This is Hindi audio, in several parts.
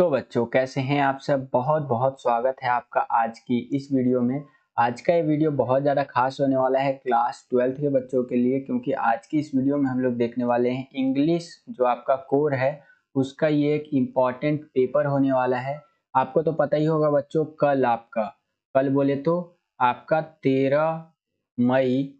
तो बच्चों कैसे हैं आप सब। बहुत बहुत स्वागत है आपका आज की इस वीडियो में। आज का ये वीडियो बहुत ज़्यादा खास होने वाला है क्लास 12th के बच्चों के लिए, क्योंकि आज की इस वीडियो में हम लोग देखने वाले हैं इंग्लिश जो आपका कोर है उसका ये एक इम्पॉर्टेंट पेपर होने वाला है। आपको तो पता ही होगा बच्चों, कल बोले तो आपका 13 मई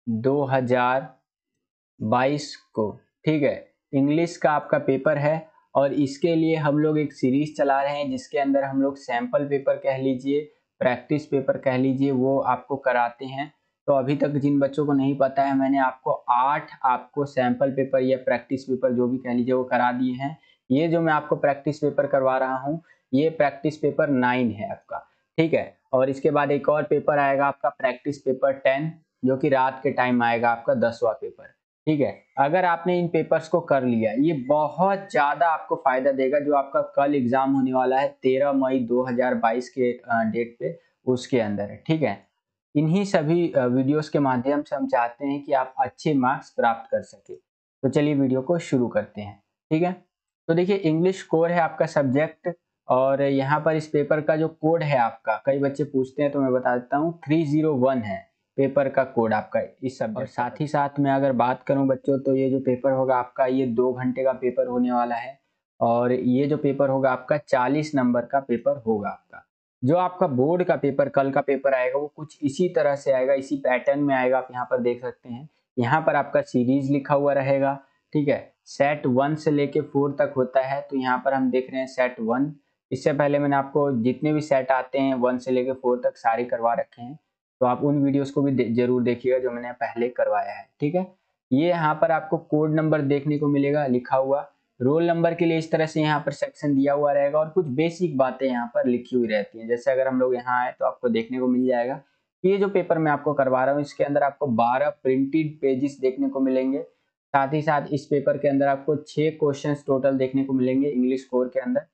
2022 को, ठीक है, इंग्लिश का आपका पेपर है। और इसके लिए हम लोग एक सीरीज चला रहे हैं जिसके अंदर हम लोग सैंपल पेपर कह लीजिए, प्रैक्टिस पेपर कह लीजिए, वो आपको कराते हैं। तो अभी तक जिन बच्चों को नहीं पता है, मैंने आपको 8 आपको सैंपल पेपर या प्रैक्टिस पेपर जो भी कह लीजिए वो करा दिए हैं। ये जो मैं आपको प्रैक्टिस पेपर करवा रहा हूँ ये प्रैक्टिस पेपर 9 है आपका, ठीक है। और इसके बाद एक और पेपर आएगा आपका प्रैक्टिस पेपर 10, जो कि रात के टाइम आएगा आपका 10वां पेपर, ठीक है। अगर आपने इन पेपर्स को कर लिया ये बहुत ज्यादा आपको फायदा देगा। जो आपका कल एग्जाम होने वाला है 13 मई 2022 के डेट पे, उसके अंदर है, ठीक है। इन्हीं सभी वीडियोस के माध्यम से हम चाहते हैं कि आप अच्छे मार्क्स प्राप्त कर सके। तो चलिए वीडियो को शुरू करते हैं, ठीक है। तो देखिए इंग्लिश कोर है आपका सब्जेक्ट, और यहाँ पर इस पेपर का जो कोड है आपका, कई बच्चे पूछते हैं तो मैं बता देता हूँ, 301 है पेपर का कोड आपका इस सब्जेक्ट। और साथ ही साथ मैं अगर बात करूं बच्चों, तो ये जो पेपर होगा आपका ये 2 घंटे का पेपर होने वाला है। और ये जो पेपर होगा आपका 40 नंबर का पेपर होगा आपका। जो आपका बोर्ड का पेपर कल का पेपर आएगा वो कुछ इसी तरह से आएगा, इसी पैटर्न में आएगा। आप यहाँ पर देख सकते हैं, यहाँ पर आपका सीरीज लिखा हुआ रहेगा, ठीक है। सेट 1 से लेके 4 तक होता है, तो यहाँ पर हम देख रहे हैं सेट 1। इससे पहले मैंने आपको जितने भी सेट आते हैं 1 से लेके 4 तक सारे करवा रखे हैं, तो आप उन वीडियोस को भी जरूर देखिएगा जो मैंने पहले करवाया है, ठीक है। ये यहाँ पर आपको कोड नंबर देखने को मिलेगा लिखा हुआ। रोल नंबर के लिए इस तरह से यहाँ पर सेक्शन दिया हुआ रहेगा, और कुछ बेसिक बातें यहाँ पर लिखी हुई रहती हैं। जैसे अगर हम लोग यहाँ आए तो आपको देखने को मिल जाएगा कि ये जो पेपर मैं आपको करवा रहा हूँ इसके अंदर आपको 12 प्रिंटेड पेजेस देखने को मिलेंगे। साथ ही साथ इस पेपर के अंदर आपको 6 क्वेश्चन टोटल देखने को मिलेंगे इंग्लिश कोर के अंदर।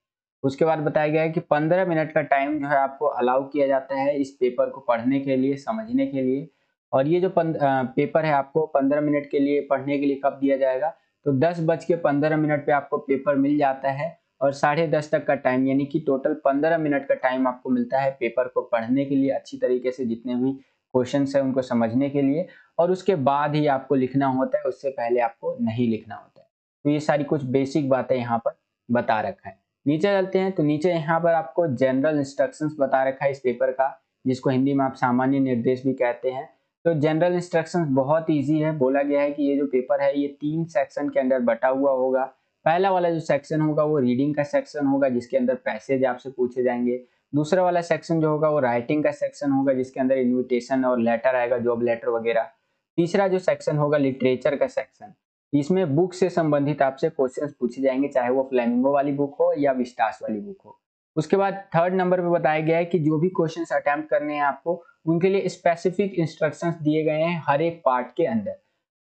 उसके बाद बताया गया है कि 15 मिनट का टाइम जो है आपको अलाउ किया जाता है इस पेपर को पढ़ने के लिए, समझने के लिए। और ये जो पेपर है आपको 15 मिनट के लिए पढ़ने के लिए कब दिया जाएगा, तो 10:15 पे आपको पेपर मिल जाता है। और 10:30 तक का टाइम, यानी कि टोटल 15 मिनट का टाइम आपको मिलता है पेपर को पढ़ने के लिए, अच्छी तरीके से जितने भी क्वेश्चन है उनको समझने के लिए। और उसके बाद ही आपको लिखना होता है, उससे पहले आपको नहीं लिखना होता है। तो ये सारी कुछ बेसिक बातें यहाँ पर बता रखा है। नीचे चलते हैं, तो नीचे यहाँ पर आपको जनरल इंस्ट्रक्शंस बता रखा है इस पेपर का, जिसको हिंदी में आप सामान्य निर्देश भी कहते हैं। तो जनरल इंस्ट्रक्शंस बहुत इजी है। बोला गया है कि ये जो पेपर है ये 3 सेक्शन के अंदर बटा हुआ होगा। पहला वाला जो सेक्शन होगा वो रीडिंग का सेक्शन होगा, जिसके अंदर पैसेज आपसे पूछे जाएंगे। दूसरा वाला सेक्शन जो होगा वो राइटिंग का सेक्शन होगा, जिसके अंदर इन्विटेशन और लेटर आएगा, जॉब लेटर वगैरह। तीसरा जो सेक्शन होगा लिटरेचर का सेक्शन, इसमें बुक से संबंधित आपसे क्वेश्चंस पूछे जाएंगे, चाहे वो फ्लेमिंगो वाली बुक हो या विस्टास वाली बुक हो। उसके बाद थर्ड नंबर पे बताया गया है कि जो भी क्वेश्चंस अटेम्प्ट करने हैं आपको, उनके लिए स्पेसिफिक इंस्ट्रक्शंस दिए गए हैं हर एक पार्ट के अंदर,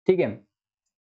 ठीक है।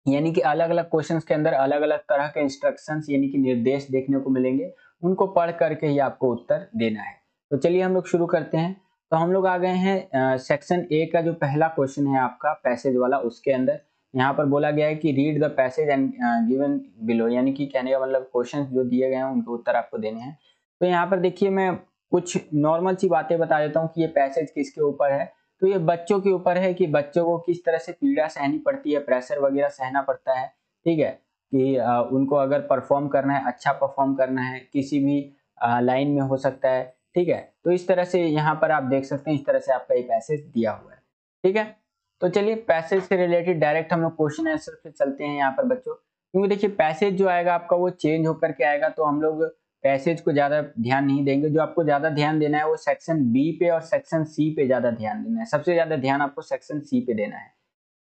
यानी कि अलग अलग क्वेश्चंस के अंदर अलग अलग तरह के इंस्ट्रक्शंस यानी कि निर्देश देखने को मिलेंगे, उनको पढ़ करके ही आपको उत्तर देना है। तो चलिए हम लोग शुरू करते हैं। तो हम लोग आ गए हैं सेक्शन ए का जो पहला क्वेश्चन है आपका पैसेज वाला, उसके अंदर यहाँ पर बोला गया है कि read the passage and given below, यानी कि कहने का मतलब क्वेश्चन जो दिए गए हैं उनके उत्तर आपको देने हैं। तो यहाँ पर देखिए मैं कुछ नॉर्मल सी बातें बता देता हूँ कि ये पैसेज किसके ऊपर है। तो ये बच्चों के ऊपर है कि बच्चों को किस तरह से पीड़ा सहनी पड़ती है, प्रेशर वगैरह सहना पड़ता है, ठीक है। कि उनको अगर परफॉर्म करना है, अच्छा परफॉर्म करना है किसी भी लाइन में हो सकता है, ठीक है। तो इस तरह से यहाँ पर आप देख सकते हैं, इस तरह से आपका ये पैसेज दिया हुआ है, ठीक है। तो चलिए पैसेज से रिलेटेड डायरेक्ट हम लोग क्वेश्चन आंसर पे चलते हैं यहाँ पर बच्चों। क्योंकि देखिए पैसेज जो आएगा आपका वो चेंज होकर के आएगा, तो हम लोग पैसेज को ज्यादा ध्यान नहीं देंगे। जो आपको ज्यादा ध्यान देना है वो सेक्शन बी पे और सेक्शन सी पे ज्यादा ध्यान देना है। सबसे ज्यादा ध्यान आपको सेक्शन सी पे देना है।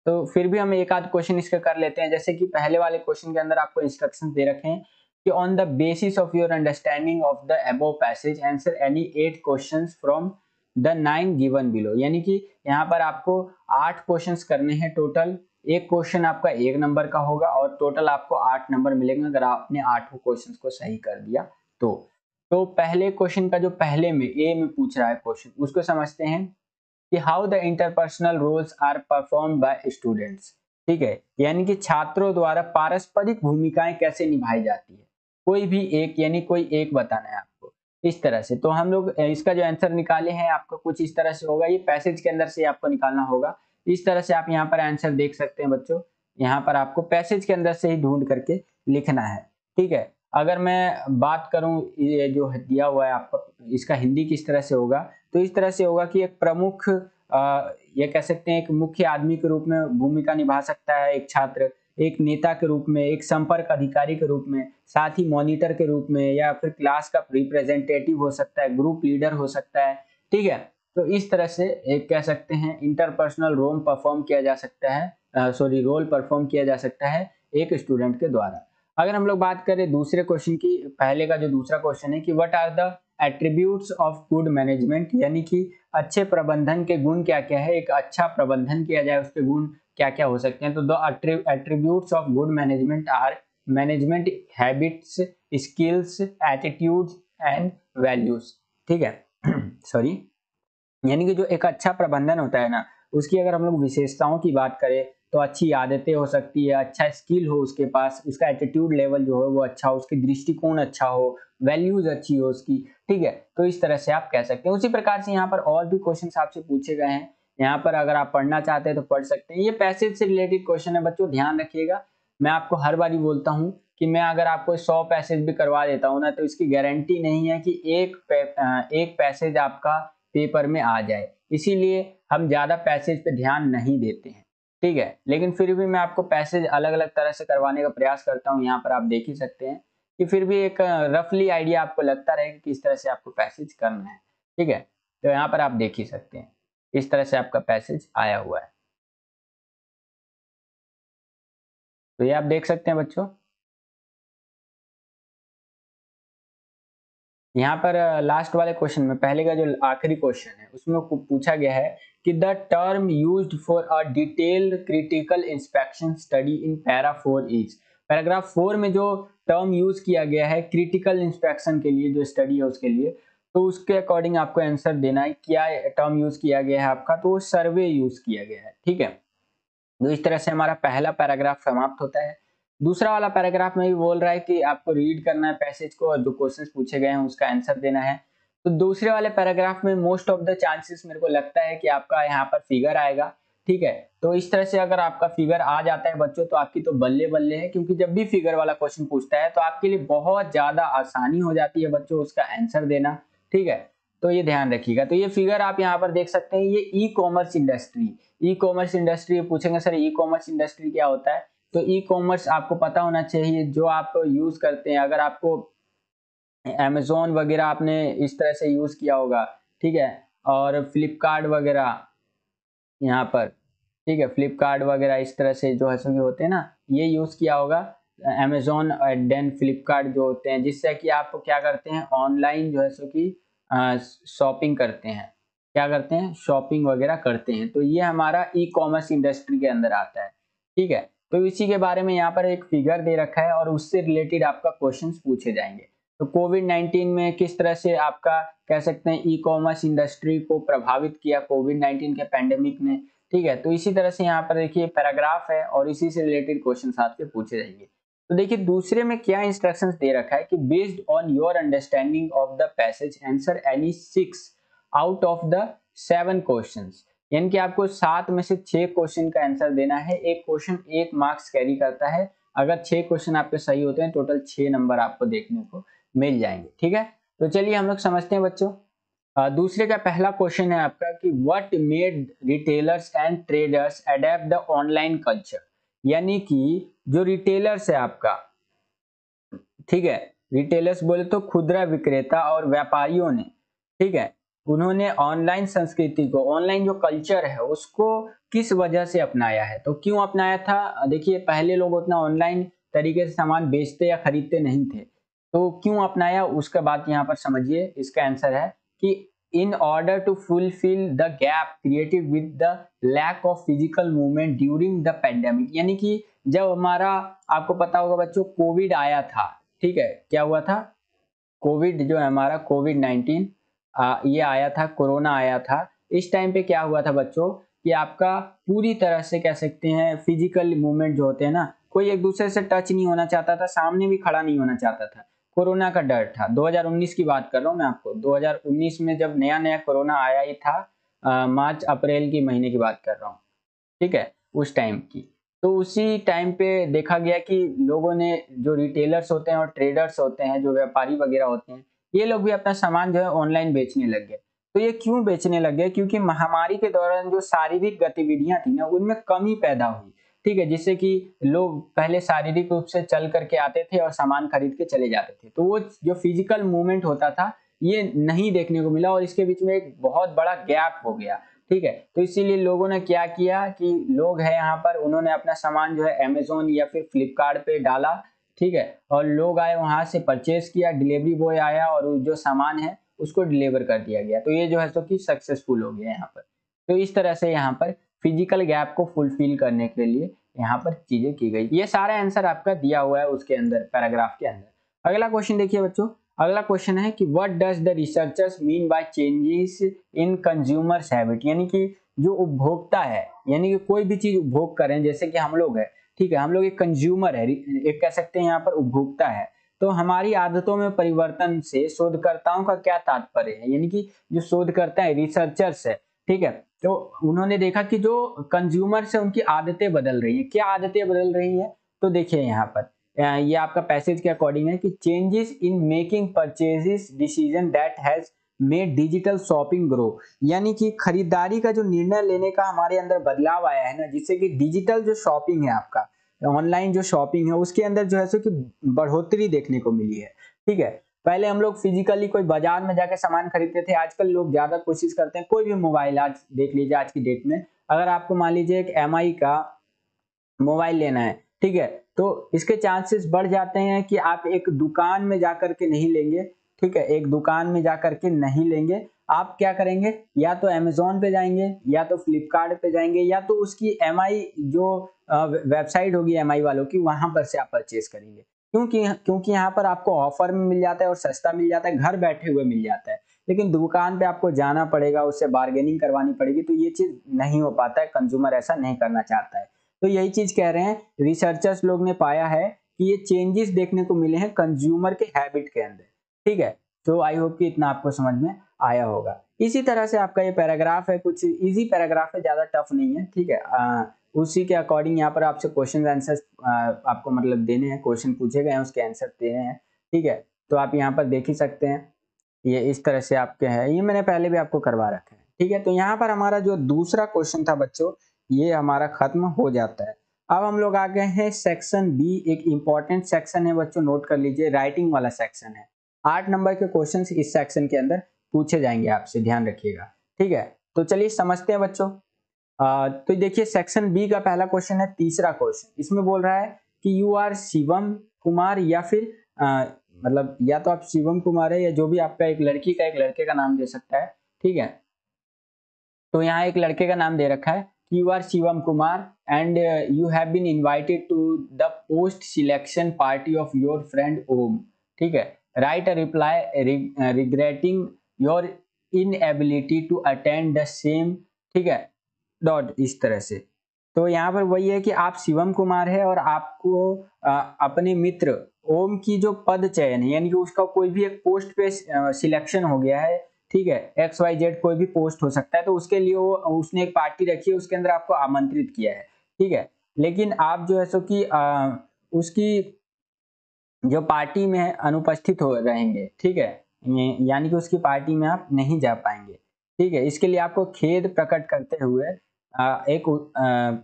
तो फिर भी हम एक आध क्वेश्चन इसका कर लेते हैं। जैसे कि पहले वाले क्वेश्चन के अंदर आपको इंस्ट्रक्शंस दे रखे हैं कि on the basis of your understanding of the above passage answer any 8 questions from the 9 given below. यानी कि यहाँ पर आपको 8 क्वेश्चंस करने हैं टोटल। एक क्वेश्चन आपका 1 नंबर का होगा और टोटल आपको 8 नंबर मिलेंगे अगर आपने 8 क्वेश्चंस को सही कर दिया तो। तो पहले क्वेश्चन का जो पहले में ए में पूछ रहा है क्वेश्चन, उसको समझते हैं कि how the interpersonal roles are perform by students, ठीक है। यानी कि छात्रों द्वारा पारस्परिक भूमिकाएं कैसे निभाई जाती है। कोई भी एक, यानी कोई एक बताना है आपको इस तरह से। तो हम लोग इसका जो आंसर निकाले हैं आपका कुछ इस तरह से होगा, ये पैसेज के अंदर से आपको निकालना होगा। इस तरह से आप यहाँ पर आंसर देख सकते हैं बच्चों, यहाँ पर आपको पैसेज के अंदर से ही ढूंढ करके लिखना है, ठीक है। अगर मैं बात करूं ये जो दिया हुआ है आपको, इसका हिंदी किस तरह से होगा, तो इस तरह से होगा कि एक प्रमुख ये कह सकते हैं एक मुख्य आदमी के रूप में भूमिका निभा सकता है एक छात्र, एक नेता के रूप में, एक संपर्क अधिकारी के रूप में, साथ ही मॉनिटर के रूप में, या फिर क्लास का रिप्रेजेंटेटिव हो सकता है, ग्रुप लीडर हो सकता है, ठीक है। तो इस तरह से एक कह सकते हैं इंटरपर्सनल रोल परफॉर्म किया जा सकता है, रोल परफॉर्म किया जा सकता है एक स्टूडेंट के द्वारा। अगर हम लोग बात करें दूसरे क्वेश्चन की, पहले का जो दूसरा क्वेश्चन है कि what are the attributes of good management, यानी कि अच्छे प्रबंधन के गुण क्या क्या है, एक अच्छा प्रबंधन किया जाए उसके गुण क्या क्या हो सकते हैं। तो the attributes of good management are management habits, skills, attitudes and values, ठीक है। सॉरी, यानी कि जो एक अच्छा प्रबंधन होता है ना, उसकी अगर हम लोग विशेषताओं की बात करें तो अच्छी आदतें हो सकती है, अच्छा स्किल हो उसके पास, उसका एटीट्यूड लेवल जो है वो अच्छा हो, उसकी दृष्टिकोण अच्छा हो, वैल्यूज अच्छी हो उसकी, ठीक है। तो इस तरह से आप कह सकते हैं। उसी प्रकार से यहाँ पर और भी क्वेश्चन आपसे पूछे गए हैं, यहाँ पर अगर आप पढ़ना चाहते हैं तो पढ़ सकते हैं। ये पैसेज से रिलेटेड क्वेश्चन है बच्चों, ध्यान रखिएगा। मैं आपको हर बार बोलता हूँ कि मैं अगर आपको 100 पैसेज भी करवा देता हूँ ना, तो इसकी गारंटी नहीं है कि एक पैसेज आपका पेपर में आ जाए, इसीलिए हम ज्यादा पैसेज पे ध्यान नहीं देते हैं, ठीक है। लेकिन फिर भी मैं आपको पैसेज अलग अलग तरह से करवाने का प्रयास करता हूँ, यहाँ पर आप देख ही सकते हैं कि फिर भी एक रफली आइडिया आपको लगता रहे कि किस तरह से आपको पैसेज करना है, ठीक है। तो यहाँ पर आप देख ही सकते हैं इस तरह से आपका पैसेज आया हुआ है, तो ये आप देख सकते हैं बच्चों। यहाँ पर लास्ट वाले क्वेश्चन में, पहले का जो आखिरी क्वेश्चन है उसमें पूछा गया है कि the term used for a detailed critical inspection study in para 4 is, paragraph 4 में जो टर्म यूज किया गया है क्रिटिकल इंस्पेक्शन के लिए, जो स्टडी है उसके लिए, तो उसके अकॉर्डिंग आपको आंसर देना है क्या टर्म यूज किया गया है आपका, तो सर्वे यूज किया गया है, ठीक है। तो इस तरह से हमारा पहला पैराग्राफ समाप्त होता है। दूसरा वाला पैराग्राफ में भी बोल रहा है कि आपको रीड करना है पैसेज को और जो क्वेश्चंस पूछे गए हैं उसका आंसर देना है। तो दूसरे वाले पैराग्राफ में मोस्ट ऑफ द चांसेस मेरे को लगता है कि आपका यहाँ पर फिगर आएगा, ठीक है। तो इस तरह से अगर आपका फिगर आ जाता है बच्चों तो आपकी तो बल्ले बल्ले है, क्योंकि जब भी फिगर वाला क्वेश्चन पूछता है तो आपके लिए बहुत ज्यादा आसानी हो जाती है बच्चों उसका आंसर देना, ठीक है। तो ये ध्यान रखिएगा। तो ये फिगर आप यहाँ पर देख सकते हैं, ये e commerce industry, e commerce industry पूछेंगे सर ई कॉमर्स इंडस्ट्री क्या होता है, तो ई कॉमर्स आपको पता होना चाहिए, जो आप यूज करते हैं, अगर आपको अमेजोन वगैरह आपने इस तरह से यूज किया होगा, ठीक है, और फ्लिपकार्ट वगैरह यहाँ पर, ठीक है, फ्लिपकार्ट वगैरह इस तरह से जो है सो होते हैं ना, ये यूज किया होगा अमेजोन देन फ्लिपकार्ट जो होते हैं, जिससे कि आप क्या करते हैं ऑनलाइन जो है सो कि शॉपिंग करते हैं, क्या करते हैं शॉपिंग वगैरह करते हैं। तो ये हमारा ई कॉमर्स इंडस्ट्री के अंदर आता है, ठीक है। तो इसी के बारे में यहाँ पर एक फिगर दे रखा है और उससे रिलेटेड आपका क्वेश्चन पूछे जाएंगे। तो कोविड-19 में किस तरह से आपका कह सकते हैं ई कॉमर्स इंडस्ट्री को प्रभावित किया कोविड-19 के पैंडेमिक ने, ठीक है। तो इसी तरह से यहाँ पर देखिए पैराग्राफ है और इसी से रिलेटेड क्वेश्चन आपसे पूछे जाएंगे। तो देखिए दूसरे में क्या इंस्ट्रक्शंस दे रखा है कि based on your understanding of the passage answer any 6 out of the 7 questions, यानी कि आपको 7 में से 6 क्वेश्चन का आंसर देना है। एक क्वेश्चन 1 मार्क्स कैरी करता है, अगर 6 क्वेश्चन आपके सही होते हैं टोटल 6 नंबर आपको देखने को मिल जाएंगे, ठीक है। तो चलिए हम लोग समझते हैं बच्चों। दूसरे का पहला क्वेश्चन है आपका कि what made retailers and traders adapt the online culture, यानी कि जो रिटेलर्स है आपका, ठीक है, रिटेलर्स बोले तो खुदरा विक्रेता और व्यापारियों ने, ठीक है, उन्होंने ऑनलाइन संस्कृति को, ऑनलाइन जो कल्चर है उसको किस वजह से अपनाया है। तो क्यों अपनाया था, देखिए पहले लोग उतना ऑनलाइन तरीके से सामान बेचते या खरीदते नहीं थे, तो क्यों अपनाया उसका बात यहाँ पर समझिए। इसका आंसर है कि in order to fulfil the gap created with the lack of physical movement during the pandemic, यानी कि जब हमारा, आपको पता होगा बच्चों कोविड आया था, ठीक है, क्या हुआ था, कोविड जो है हमारा कोविड-19 ये आया था, कोरोना आया था। इस टाइम पे क्या हुआ था बच्चों कि आपका पूरी तरह से कह सकते हैं फिजिकल मूवमेंट जो होते हैं ना, कोई एक दूसरे से टच नहीं होना चाहता था, सामने भी खड़ा नहीं होना चाहता था। कोरोना का डर था। 2019 की बात कर रहा हूँ मैं आपको। 2019 में जब नया नया कोरोना आया ही था, मार्च अप्रैल की महीने की बात कर रहा हूँ, ठीक है, उस टाइम की। तो उसी टाइम पे देखा गया कि लोगों ने, जो रिटेलर्स होते हैं और ट्रेडर्स होते हैं, जो व्यापारी वगैरह होते हैं, ये लोग भी अपना सामान जो है ऑनलाइन बेचने लग गए। तो ये क्यों बेचने लग गए? क्योंकि महामारी के दौरान जो शारीरिक गतिविधियां थी ना, उनमें कमी पैदा हुई, ठीक है, जिससे कि लोग पहले शारीरिक रूप से चल करके आते थे और सामान खरीद के चले जाते थे, तो वो जो फिजिकल मूवमेंट होता था ये नहीं देखने को मिला और इसके बीच में एक बहुत बड़ा गैप हो गया, ठीक है। तो इसीलिए लोगों ने क्या किया कि लोग हैं यहाँ पर, उन्होंने अपना सामान जो है अमेजोन या फिर फ्लिपकार्ट पे डाला, ठीक है, और लोग आए वहां से परचेज किया, डिलीवरी बॉय आया और जो सामान है उसको डिलीवर कर दिया गया। तो ये जो है सो कि सक्सेसफुल हो गया यहाँ पर। तो इस तरह से यहाँ पर फिजिकल गैप को फुलफिल करने के लिए यहाँ पर चीजें की गई। ये सारा आंसर आपका दिया हुआ है उसके अंदर, पैराग्राफ के अंदर। अगला क्वेश्चन देखिए बच्चों। अगला क्वेश्चन है कि what does the researchers mean by changes in consumers habit, यानी कि जो उपभोक्ता है, यानी कि कोई भी चीज उपभोग करें, जैसे कि हम लोग है, ठीक है, हम लोग एक कंज्यूमर है, एक कह सकते हैं यहाँ पर उपभोक्ता है। तो हमारी आदतों में परिवर्तन से शोधकर्ताओं का क्या तात्पर्य है, यानी कि जो शोधकर्ता है, रिसर्चर्स है, ठीक है, तो उन्होंने देखा कि जो कंज्यूमर से उनकी आदतें बदल रही है। क्या आदतें बदल रही है? तो देखिए यहाँ पर ये आपका पैसेज के अकॉर्डिंग है कि changes in making purchases decision that has made digital shopping grow, यानी कि खरीदारी का जो निर्णय लेने का हमारे अंदर बदलाव आया है ना, जिससे कि डिजिटल जो शॉपिंग है आपका, ऑनलाइन जो शॉपिंग है, उसके अंदर जो है सो कि बढ़ोतरी देखने को मिली है, ठीक है। पहले हम लोग फिजिकली कोई बाजार में जाकर सामान खरीदते थे, आजकल लोग ज्यादा कोशिश करते हैं, कोई भी मोबाइल आज देख लीजिए, आज की डेट में अगर आपको मान लीजिए एक MI का मोबाइल लेना है, ठीक है, तो इसके चांसेस बढ़ जाते हैं कि आप एक दुकान में जाकर के नहीं लेंगे, ठीक है, एक दुकान में जाकर के नहीं लेंगे, आप क्या करेंगे, या तो अमेजोन पे जाएंगे, या तो फ्लिपकार्ट पे जाएंगे, या तो उसकी MI जो वेबसाइट होगी MI वालों की, वहां पर से आप परचेज करेंगे। क्योंकि यहाँ पर आपको ऑफर में मिल जाता है और सस्ता मिल जाता है, घर बैठे हुए मिल जाता है। लेकिन दुकान पे आपको जाना पड़ेगा, उससे बार्गेनिंग करवानी पड़ेगी, तो ये चीज नहीं हो पाता है, कंज्यूमर ऐसा नहीं करना चाहता है। तो यही चीज कह रहे हैं, रिसर्चर्स लोग ने पाया है कि ये चेंजेस देखने को मिले हैं कंज्यूमर के हैबिट के अंदर, ठीक है। तो आई होप कि इतना आपको समझ में आया होगा। इसी तरह से आपका ये पैराग्राफ है, कुछ इजी पैराग्राफ है, ज्यादा टफ नहीं है, ठीक है। उसी के अकॉर्डिंग यहाँ पर आपसे क्वेश्चन आंसर आपको मतलब देने हैं, क्वेश्चन पूछे गए हैं, उसके आंसर देने हैं, ठीक है। तो आप यहाँ पर देख ही सकते हैं, ये इस तरह से आपके हैं, ये मैंने पहले भी आपको करवा रखा है, ठीक है। तो यहाँ पर हमारा जो दूसरा क्वेश्चन था बच्चों, ये हमारा खत्म हो जाता है। अब हम लोग आ गए हैं सेक्शन बी। एक इंपॉर्टेंट सेक्शन है बच्चों, नोट कर लीजिए, राइटिंग वाला सेक्शन है। 8 नंबर के क्वेश्चन इस सेक्शन के अंदर पूछे जाएंगे आपसे, ध्यान रखिएगा, ठीक है। तो चलिए समझते हैं बच्चों। तो देखिए सेक्शन बी का पहला क्वेश्चन है, तीसरा क्वेश्चन। इसमें बोल रहा है कि यू आर शिवम कुमार, या फिर मतलब या तो आप शिवम कुमार है, या जो भी आपका, एक लड़की का एक लड़के का नाम दे सकता है, ठीक है। तो यहाँ एक लड़के का नाम दे रखा है, you are Shivam Kumar and you have been invited to the post selection party of your friend Om, ठीक है। Write a reply regretting your inability to attend the same, ठीक है, डॉट, इस तरह से। तो यहाँ पर वही है कि आप शिवम कुमार है और आपको अपने मित्र ओम की जो पद चयन है, यानी कि उसका कोई भी एक पोस्ट पे सिलेक्शन हो गया है, ठीक है, XYZ कोई भी पोस्ट हो सकता है, तो उसके लिए वो उसने एक पार्टी रखी है, उसके अंदर आपको आमंत्रित किया है, ठीक है। लेकिन आप जो है सो कि उसकी जो पार्टी में अनुपस्थित हो रहेंगे, ठीक है, यानी कि उसकी पार्टी में आप नहीं जा पाएंगे, ठीक है। इसके लिए आपको खेद प्रकट करते हुए एक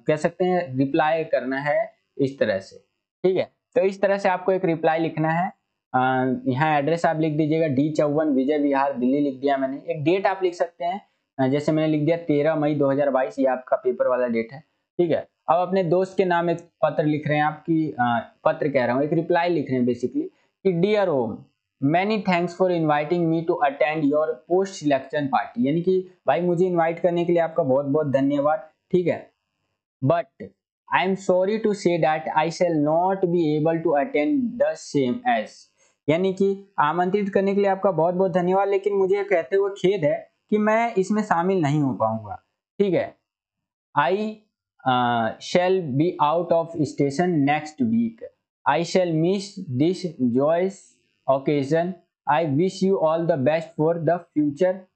कह सकते हैं रिप्लाई करना है, इस तरह से, ठीक है। तो इस तरह से आपको एक रिप्लाई लिखना है। यहाँ एड्रेस आप लिख दीजिएगा, D54 विजय विहार दिल्ली लिख दिया मैंने। एक डेट आप लिख सकते हैं, जैसे मैंने लिख दिया 13 मई 2022, ये आपका पेपर वाला डेट है, ठीक है। अब अपने दोस्त के नाम एक पत्र लिख रहे हैं, आपकी पत्र कह रहा हूँ, एक रिप्लाई लिख रहे हैं बेसिकली कि dear Om, many thanks for inviting me to attend your post selection party, यानी कि भाई मुझे इनवाइट करने के लिए आपका बहुत बहुत धन्यवाद, ठीक है। But I am sorry to say that I shall not be able to attend the same as, यानी कि आमंत्रित करने के लिए आपका बहुत बहुत धन्यवाद, लेकिन मुझे कहते हुए खेद है कि मैं इसमें शामिल नहीं हो पाऊंगा, ठीक है। आई shall be out of station next week. I shall miss this joyous occasion. I wish you all the best for the future.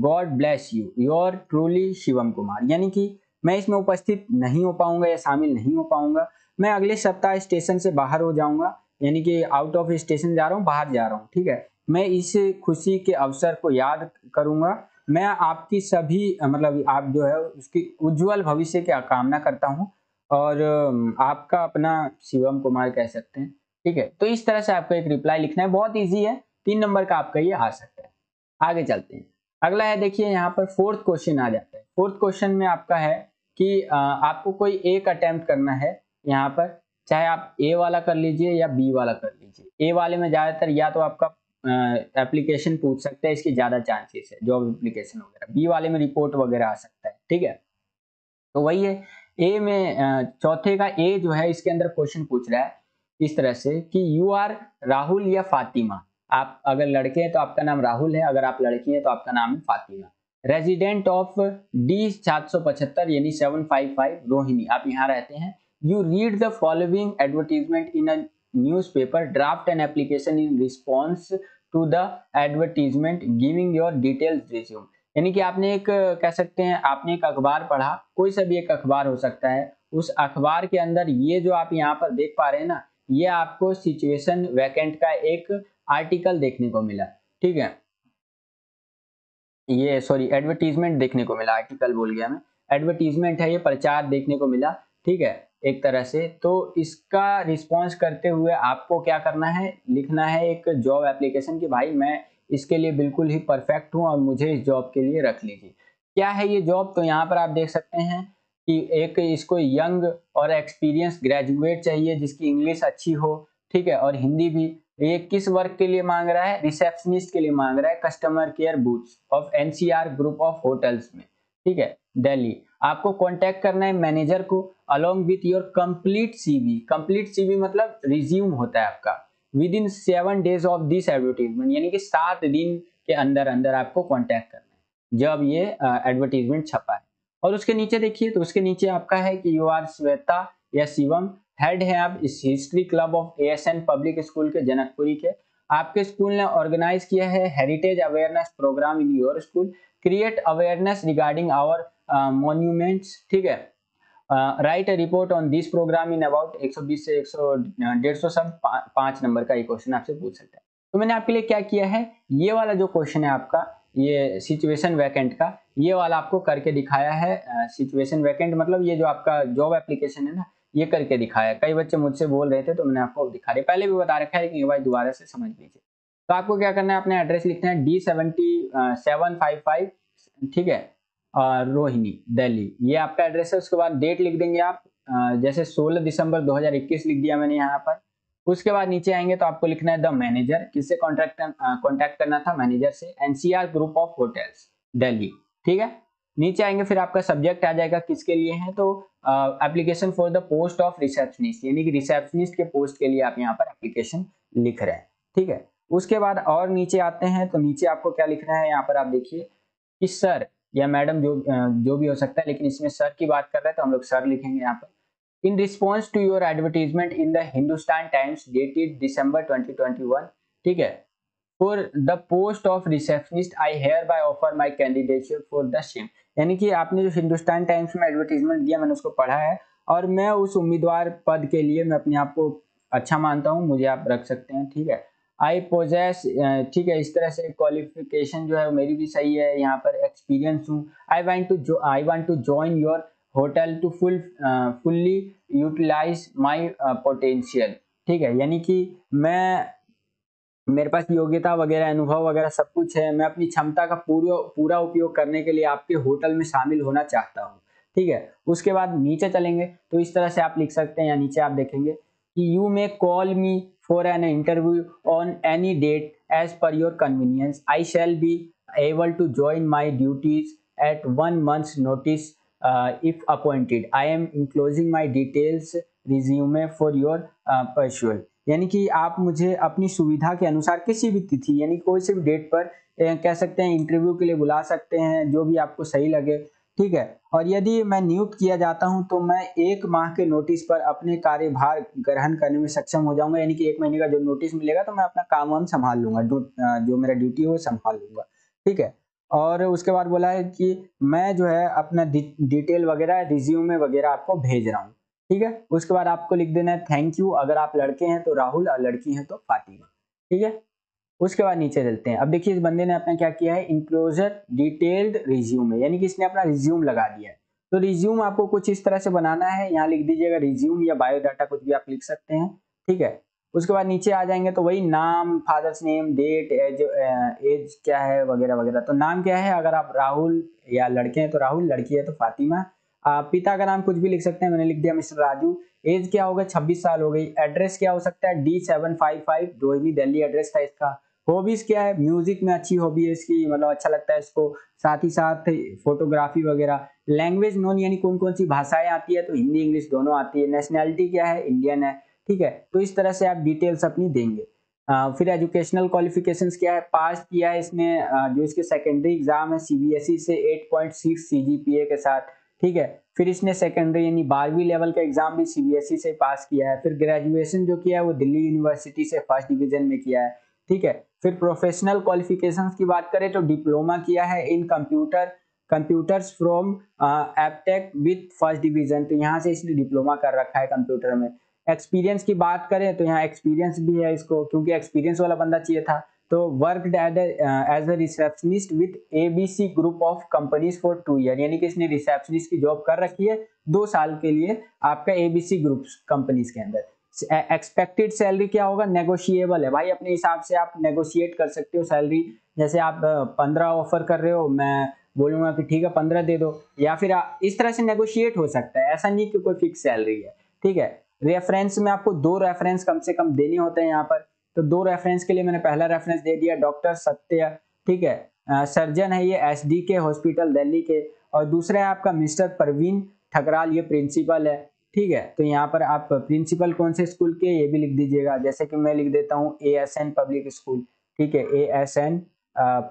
God bless you. Your truly Shivam Kumar. यानी कि मैं इसमें उपस्थित नहीं हो पाऊंगा या शामिल नहीं हो पाऊंगा, मैं अगले सप्ताह स्टेशन से बाहर हो जाऊंगा, यानी कि आउट ऑफ स्टेशन जा रहा हूँ, बाहर जा रहा हूँ, ठीक है। मैं इस खुशी के अवसर को याद करूंगा। मैं आपकी सभी मतलब आप जो है उसकी उज्जवल भविष्य की कामना करता हूँ, और आपका अपना शिवम कुमार कह सकते हैं, ठीक है। तो इस तरह से आपको एक रिप्लाई लिखना है, बहुत इजी है, 3 नंबर का आपका ये आ सकता है। आगे चलते हैं, अगला है, देखिए यहाँ पर फोर्थ क्वेश्चन आ जाता है। फोर्थ क्वेश्चन में आपका है कि आपको कोई एक अटेम्प्ट करना है यहाँ पर, चाहे आप ए वाला कर लीजिए या बी वाला कर लीजिए। ए वाले में ज्यादातर या तो आपका एप्लीकेशन पूछ सकते हैं, इसकी ज्यादा चांसेस है, जॉब एप्लीकेशन वगैरह। बी वाले में रिपोर्ट वगैरह आ सकता है, ठीक है। तो वही है, ए में चौथे का ए जो है इसके अंदर क्वेश्चन पूछ रहा है इस तरह से कि यू आर राहुल या फातिमा। आप अगर लड़के हैं तो आपका नाम राहुल है, अगर आप लड़की हैं तो आपका नाम है फातिमा। रेजिडेंट ऑफ डी 775 यानी 755 रोहिणी, आप यहाँ रहते हैं। You read the following advertisement in a newspaper, draft an application in response to the advertisement, giving your details resume. यानी कि आपने एक कह सकते हैं आपने एक अखबार पढ़ा, कोई सा भी एक अखबार हो सकता है, उस अखबार के अंदर ये जो आप यहाँ पर देख पा रहे हैं ना, ये आपको सिचुएशन वैकेंट का एक आर्टिकल देखने को मिला, ठीक है। ये सॉरी एडवर्टीजमेंट देखने को मिला, आर्टिकल बोल गया मैं, एडवर्टीजमेंट है, ये प्रचार देखने को मिला, ठीक है, एक तरह से। तो इसका रिस्पॉन्स करते हुए आपको क्या करना है, लिखना है एक जॉब एप्लीकेशन कि भाई मैं इसके लिए बिल्कुल ही परफेक्ट हूँ और मुझे इस जॉब के लिए रख लीजिए। क्या है ये जॉब, तो यहाँ पर आप देख सकते हैं कि एक इसको यंग और एक्सपीरियंस ग्रेजुएट चाहिए जिसकी इंग्लिश अच्छी हो, ठीक है, और हिंदी भी। ये किस वर्क के लिए मांग रहा है, रिसेप्शनिस्ट के लिए मांग रहा है, customer care booths of NCR group of hotels में, ठीक है, दिल्ली। आपको कांटेक्ट करना है मैनेजर को along with your complete CV. Complete CV मतलब रिज्यूम होता है आपका। With in 7 days of this advertisement, यानी कि 7 दिन के अंदर अंदर आपको कांटेक्ट करना है जब ये एडवर्टीजमेंट छपा है। और उसके नीचे देखिए, तो उसके नीचे आपका है कि यू आर श्वेता या शिवम, हेड है आप इस history club of ASN public school के, जनकपुरी के। आपके स्कूल ने ऑर्गेनाइज किया है heritage awareness programme in your school, create awareness regarding our monuments, ठीक है। Write a report on this programme in about 120 से 150 सब 5 नंबर का ये क्वेश्चन आपसे पूछ सकता है। तो मैंने आपके लिए क्या किया है, ये वाला जो क्वेश्चन है आपका, ये सिचुएशन वैकेंट का, ये वाला आपको करके दिखाया है। सिचुएशन वैकेंट मतलब ये जो आपका जॉब एप्लीकेशन है ना, ये करके दिखाया। कई बच्चे मुझसे बोल रहे थे तो मैंने आपको दिखा दिया, पहले भी बता रखा है लेकिन भाई दोबारा से समझ लीजिए। तो आपको क्या करना है, अपना एड्रेस लिखना है D755, ठीक है, रोहिणी दिल्ली, ये आपका एड्रेस है। उसके बाद डेट लिख देंगे आप, जैसे 16 दिसंबर 2021 लिख दिया मैंने यहाँ पर। उसके बाद नीचे आएंगे तो आपको लिखना है द मैनेजर, किससे कॉन्टैक्ट करना था, मैनेजर से, NCR group of hotels Delhi, ठीक है। नीचे आएंगे फिर आपका सब्जेक्ट आ जाएगा किसके लिए है, तो application for the post of receptionist, यानी कि रिसेप्शनिस्ट के पोस्ट के लिए आप यहाँ पर एप्लीकेशन लिख रहे हैं, ठीक है। उसके बाद और नीचे आते हैं तो नीचे आपको क्या लिखना है, यहाँ पर आप देखिए कि सर या मैडम जो भी हो सकता है, लेकिन इसमें सर की बात कर रहे हैं तो हम लोग सर लिखेंगे यहाँ पर। In response to your advertisement in the Hindustan Times dated December 2021, ठीक है, for the post of receptionist I hereby offer my candidature for the same। यानी कि आपने जो हिंदुस्तान टाइम्स में एडवर्टीजमेंट दिया मैंने उसको पढ़ा है और मैं उस उम्मीदवार पद के लिए मैं अपने आप को अच्छा मानता हूँ, मुझे आप रख सकते हैं, ठीक है। आई पोजेस, ठीक है, इस तरह से क्वालिफिकेशन जो है मेरी भी सही है, यहाँ पर एक्सपीरियंस हूँ। I want to join your hotel to fully utilise my potential, ठीक है, यानी कि मेरे पास योग्यता वगैरह अनुभव वगैरह सब कुछ है, मैं अपनी क्षमता का पूरा उपयोग करने के लिए आपके होटल में शामिल होना चाहता हूँ, ठीक है। उसके बाद नीचे चलेंगे तो इस तरह से आप लिख सकते हैं, या नीचे आप देखेंगे कि you may call me for an interview on any date as per your convenience, I shall be able to join my duties at 1 month's notice if appointed, I am enclosing my details resume for your perusal। यानी कि आप मुझे अपनी सुविधा के अनुसार किसी भी तिथि यानी कोई से भी डेट पर कह सकते हैं इंटरव्यू के लिए बुला सकते हैं, जो भी आपको सही लगे। ठीक है। और यदि मैं नियुक्त किया जाता हूं तो मैं 1 माह के नोटिस पर अपने कार्यभार ग्रहण करने में सक्षम हो जाऊंगा, यानी कि 1 महीने का जो नोटिस मिलेगा तो मैं अपना काम वाम संभाल लूंगा, जो मेरा ड्यूटी है वो संभाल लूंगा, ठीक है। और उसके बाद बोला है कि मैं जो है अपना डिटेल वगैरह रिज्यूमे वगैरह आपको भेज रहा हूँ, ठीक है। उसके बाद आपको लिख देना है थैंक यू, अगर आप लड़के हैं तो राहुल और लड़की हैं तो फातिमा, ठीक है। उसके बाद नीचे चलते हैं। अब देखिए इस बंदे ने अपना क्या किया है, इंक्लोजर डिटेल्ड रिज्यूम है, यानी कि इसने अपना रिज्यूम लगा दिया है। तो रिज्यूम आपको कुछ इस तरह से बनाना है, यहाँ लिख दीजिएगा रिज्यूम या बायोडाटा, कुछ भी आप लिख सकते हैं, ठीक है। उसके बाद नीचे आ जाएंगे तो वही नाम, father's name, date, age, age क्या है वगैरह वगैरह। तो नाम क्या है, अगर आप राहुल या लड़के हैं तो राहुल, लड़की है तो फातिमा। पिता का नाम कुछ भी लिख सकते हैं, मैंने लिख दिया मिस्टर राजू। एज क्या होगा, 26 साल हो गई। एड्रेस क्या हो सकता है, D755 रोहिणी दिल्ली एड्रेस था इसका। हॉबीज क्या है, म्यूजिक में अच्छी हॉबी है इसकी, मतलब अच्छा लगता है इसको, साथ ही साथ फोटोग्राफी वगैरह। लैंग्वेज नोन, यानी कौन कौन सी भाषाएं आती है, तो हिंदी इंग्लिश दोनों आती है। नेशनैलिटी क्या है, इंडियन है, ठीक है। तो इस तरह से आप डिटेल्स अपनी देंगे। फिर एजुकेशनल क्वालिफिकेशंस क्या है, पास किया है इसने जो इसके सेकेंडरी एग्जाम है CBSE से 8.6 CGPA के साथ, ठीक है। फिर इसने सेकेंडरी यानी 12वीं लेवल का एग्जाम भी CBSE से पास किया है। फिर ग्रेजुएशन जो किया है वो दिल्ली यूनिवर्सिटी से फर्स्ट डिवीजन में किया है, ठीक है। फिर प्रोफेशनल क्वालिफिकेशंस की बात करें तो डिप्लोमा किया है in computers from Aptech with first division, तो यहाँ से इसने डिप्लोमा कर रखा है कंप्यूटर में। एक्सपीरियंस की बात करें तो यहाँ एक्सपीरियंस भी है इसको, क्योंकि एक्सपीरियंस वाला बंदा चाहिए था। तो worked as a receptionist with ABC group of companies for 2 year, यानी कि इसने रिसेप्शनिस्ट की जॉब कर रखी है 2 साल के लिए आपका ABC ग्रुप कंपनीज के अंदर। एक्सपेक्टेड सैलरी क्या होगा, नेगोशिएबल है भाई, अपने हिसाब से आप नेगोशिएट कर सकते हो सैलरी। जैसे आप 15 ऑफर कर रहे हो, मैं बोलूंगा कि ठीक है 15 दे दो, या फिर इस तरह से नेगोशिएट हो सकता है, ऐसा नहीं कि कोई फिक्स सैलरी है, ठीक है। रेफरेंस में आपको 2 रेफरेंस कम से कम देने होते हैं यहाँ पर। तो 2 रेफरेंस के लिए मैंने पहला रेफरेंस दे दिया डॉक्टर सत्य, ठीक है। सर्जन है ये SDK हॉस्पिटल दिल्ली के। और दूसरा है आपका मिस्टर परवीन ठकराल, ये प्रिंसिपल है, ठीक है। तो यहाँ पर आप प्रिंसिपल कौन से स्कूल के ये भी लिख दीजिएगा, जैसे कि मैं लिख देता हूँ ASN पब्लिक स्कूल, ठीक है, ASN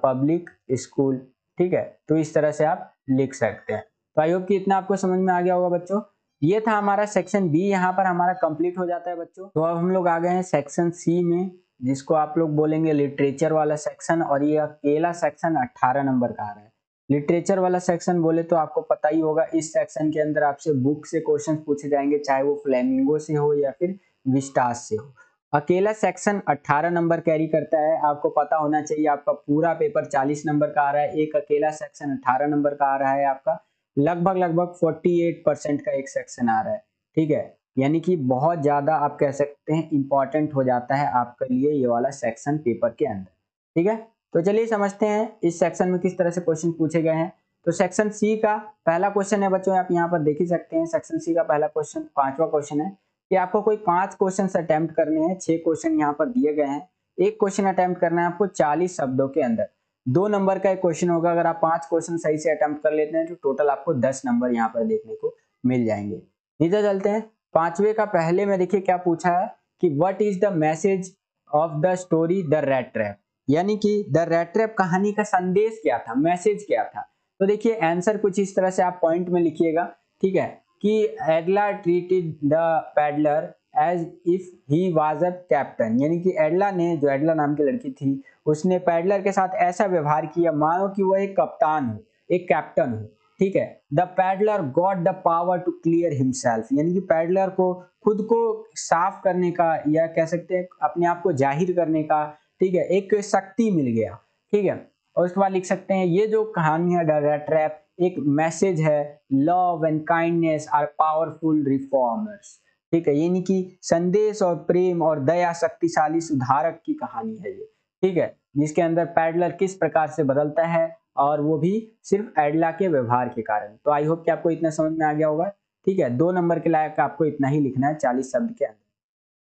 पब्लिक स्कूल, ठीक है। तो इस तरह से आप लिख सकते हैं। तो आई होप कि इतना आपको समझ में आ गया होगा बच्चों। ये था हमारा सेक्शन बी, यहाँ पर हमारा कंप्लीट हो जाता है बच्चों। तो अब हम लोग आ गए हैं सेक्शन सी में, जिसको आप लोग बोलेंगे लिटरेचर वाला सेक्शन, और ये अकेला सेक्शन 18 नंबर का आ रहा है। लिटरेचर वाला सेक्शन बोले तो आपको पता ही होगा, इस सेक्शन के अंदर आपसे बुक से क्वेश्चन पूछे जाएंगे, चाहे वो फ्लेमिंगो से हो या फिर विस्टास से हो। अकेला सेक्शन 18 नंबर कैरी करता है, आपको पता होना चाहिए। आपका पूरा पेपर 40 नंबर का आ रहा है, एक अकेला सेक्शन 18 नंबर का आ रहा है आपका। लगभग 48% का एक सेक्शन आ रहा है, ठीक है। यानी कि बहुत ज्यादा आप कह सकते हैं इंपॉर्टेंट हो जाता है आपके लिए ये वाला सेक्शन पेपर के अंदर, ठीक है। तो चलिए समझते हैं इस सेक्शन में किस तरह से क्वेश्चन पूछे गए हैं। तो सेक्शन सी का पहला क्वेश्चन है बच्चों, आप यहाँ पर देख ही सकते हैं। सेक्शन सी का पहला क्वेश्चन 5वां क्वेश्चन है कि आपको कोई 5 क्वेश्चन अटेम्प्ट करने हैं। 6 क्वेश्चन यहाँ पर दिए गए हैं, एक क्वेश्चन अटेम्प्ट करना है आपको 40 शब्दों के अंदर। 2 नंबर का एक क्वेश्चन होगा, अगर आप 5 क्वेश्चन सही से अटेम्प्ट कर लेते हैं तो टोटल आपको 10 नंबर यहाँ पर देखने को मिल जाएंगे। नीचे चलते हैं। 5वें का पहले में देखिए क्या पूछा है कि what is the message of the story the rat trap, यानी कि द रैट ट्रैप कहानी का संदेश क्या था, मैसेज क्या था। तो देखिए आंसर कुछ इस तरह से आप पॉइंट में लिखिएगा, ठीक है, कि Adela treated the peddler as if he was a captain, यानी कि एडला ने, जो एडला नाम की लड़की थी, उसने पैडलर के साथ ऐसा व्यवहार किया मानो कि वह एक कप्तान हो, एक कैप्टन हो, ठीक है। The paddler got the power to clear himself, यानी कि पैडलर को खुद को साफ करने का, या कह सकते हैं अपने आप को जाहिर करने का, ठीक है, एक शक्ति मिल गया, ठीक है। और उसके बाद लिख सकते हैं ये जो कहानी है द रैट ट्रैप एक मैसेज है, love and kindness are powerful reformers, ठीक है, यानी कि संदेश और प्रेम और दया शक्तिशाली सुधारक की कहानी है ये, ठीक है, जिसके अंदर पैडलर किस प्रकार से बदलता है, और वो भी सिर्फ एडला के व्यवहार के कारण। तो आई होप कि आपको इतना समझ में आ गया होगा, ठीक है। 2 नंबर के लायक आपको इतना ही लिखना है 40 शब्द के अंदर,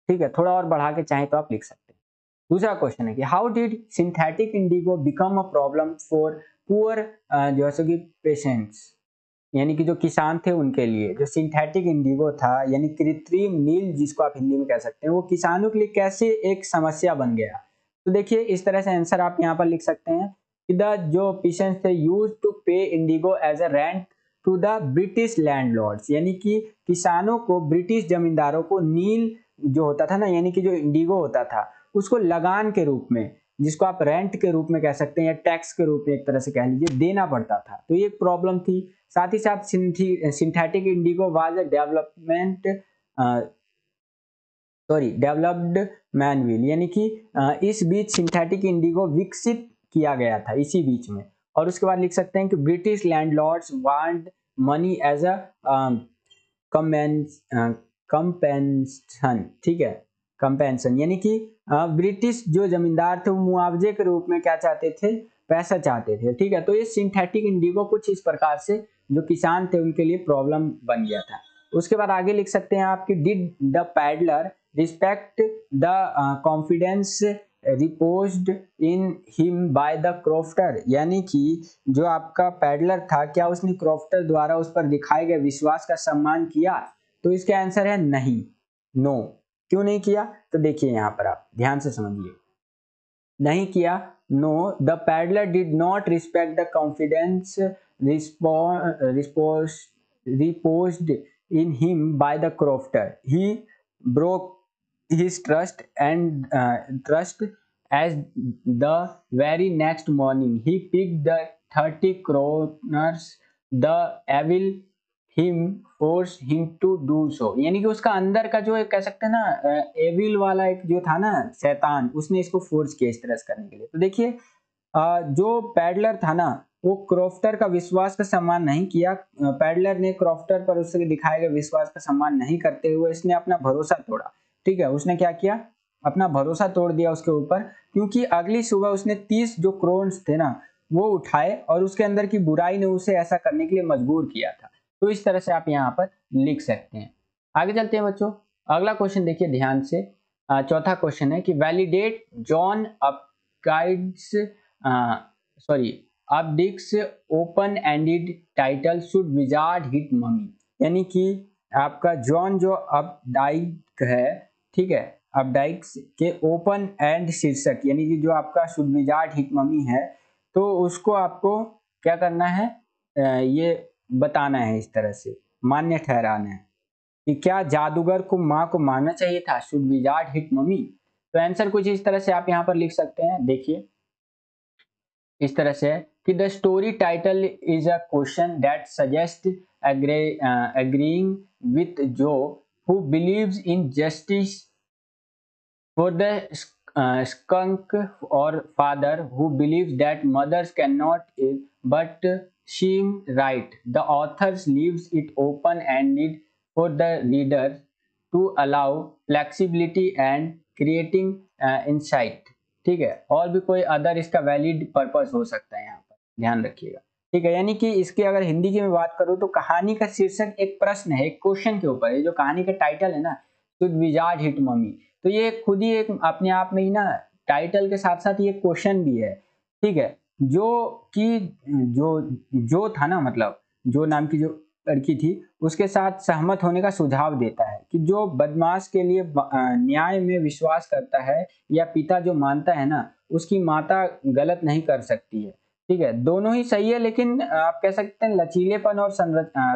ठीक है। थोड़ा और बढ़ा के चाहे तो आप लिख सकते हैं। दूसरा क्वेश्चन है कि how did synthetic Indigo become a problem for poor जैसे कि पेशेंट्स, यानी कि जो किसान थे उनके लिए, जो सिंथेटिक इंडिगो था यानी कृत्रिम नील जिसको आप हिंदी में कह सकते हैं, वो किसानों के लिए कैसे एक समस्या बन गया। तो देखिए इस तरह से आंसर आप यहाँ पर लिख सकते हैं कि द जो पेशेंट्स थे used to pay indigo as a rent to the British landlords, यानी कि किसानों को, ब्रिटिश जमींदारों को नील जो होता था ना, यानी कि जो इंडिगो होता था, उसको लगान के रूप में, जिसको आप रेंट के रूप में कह सकते हैं या टैक्स के रूप में एक तरह से कह लीजिए, देना पड़ता था। तो ये एक प्रॉब्लम थी। साथ ही साथ synthetic Indigo was a developed manual, यानी कि इस बीच सिंथेटिक इंडिगो विकसित किया गया था इसी बीच में। और उसके बाद लिख सकते हैं कि British landlords want money as a compensation, ठीक है, कंपेंशन, यानी कि ब्रिटिश जो जमींदार थे वो मुआवजे के रूप में क्या चाहते थे, पैसा चाहते थे, ठीक है। तो ये सिंथेटिक इंडिगो कुछ इस प्रकार से जो किसान थे उनके लिए प्रॉब्लम बन गया था। उसके बाद आगे लिख सकते हैं आपकी, did the peddler respect the confidence reposed in him by the crofter, यानी कि जो आपका पैडलर था, क्या उसने क्रॉफ्टर द्वारा उस पर दिखाए गए विश्वास का सम्मान किया? तो इसका आंसर है नहीं, नो। क्यों नहीं किया? तो देखिए यहाँ पर आप ध्यान से समझिए, नहीं किया, no, the peddler did not respect the confidence reposed in him by the crofter, he broke his trust as the very next morning he picked the 30 kroners the evil him forced him to do so, यानी कि उसका अंदर का जो एक कह सकते हैं ना एविल वाला एक जो था ना शैतान, उसने इसको फोर्स किया इस तरह से करने के लिए। तो देखिए जो पैडलर था ना वो क्रॉफ्टर का विश्वास का सम्मान नहीं किया। पैडलर ने क्रॉफ्टर पर उससे दिखाए गए विश्वास का सम्मान नहीं करते हुए इसने अपना भरोसा तोड़ा, ठीक है। उसने क्या किया, अपना भरोसा तोड़ दिया उसके ऊपर, क्योंकि अगली सुबह उसने 30 जो क्रोन्स थे ना वो उठाए और उसके अंदर की बुराई ने उसे ऐसा करने के लिए मजबूर किया था। तो इस तरह से आप यहाँ पर लिख सकते हैं। आगे चलते हैं बच्चों, अगला क्वेश्चन देखिए ध्यान से। चौथा क्वेश्चन है कि validate John upkides updix open ended title should wizard hit mummy, यानी कि आपका जॉन जो अपडाइक है, ठीक है, अपडाइक्स के ओपन एंड शीर्षक, यानी कि जो आपका शुड विजार्ड हिट ममी है, तो उसको आपको क्या करना है, ये बताना है, इस तरह से मान्य ठहराना है कि क्या जादूगर को माँ को मारना चाहिए था, शुड विजार्ड हिट ममी। तो आंसर कुछ इस तरह से आप यहाँ पर लिख सकते हैं, देखिए इस तरह से कि the story title is a question that suggest agreeing with Joe who believes in justice for the skunk or father who believes that mothers cannot but seem right. The authors leaves it open-ended for the reader to allow flexibility and creating insight, ठीक है। और भी कोई अदर इसका वैलिड पर्पस हो सकता है, यहाँ पर ध्यान रखिएगा, ठीक है। यानी कि इसकी अगर हिंदी की मैं बात करूँ तो कहानी का शीर्षक एक प्रश्न है, एक क्वेश्चन के ऊपर, ये जो कहानी का टाइटल है ना, शुड विजार्ड हिट मम्मी, तो ये खुद ही एक अपने आप में ही ना टाइटल के साथ साथ ये क्वेश्चन भी है, ठीक है। जो कि जो था ना, मतलब जो नाम की जो लड़की थी उसके साथ सहमत होने का सुझाव देता है कि जो बदमाश के लिए न्याय में विश्वास करता है या पिता जो मानता है ना उसकी माता गलत नहीं कर सकती है, ठीक है। दोनों ही सही है, लेकिन आप कह सकते हैं लचीलेपन और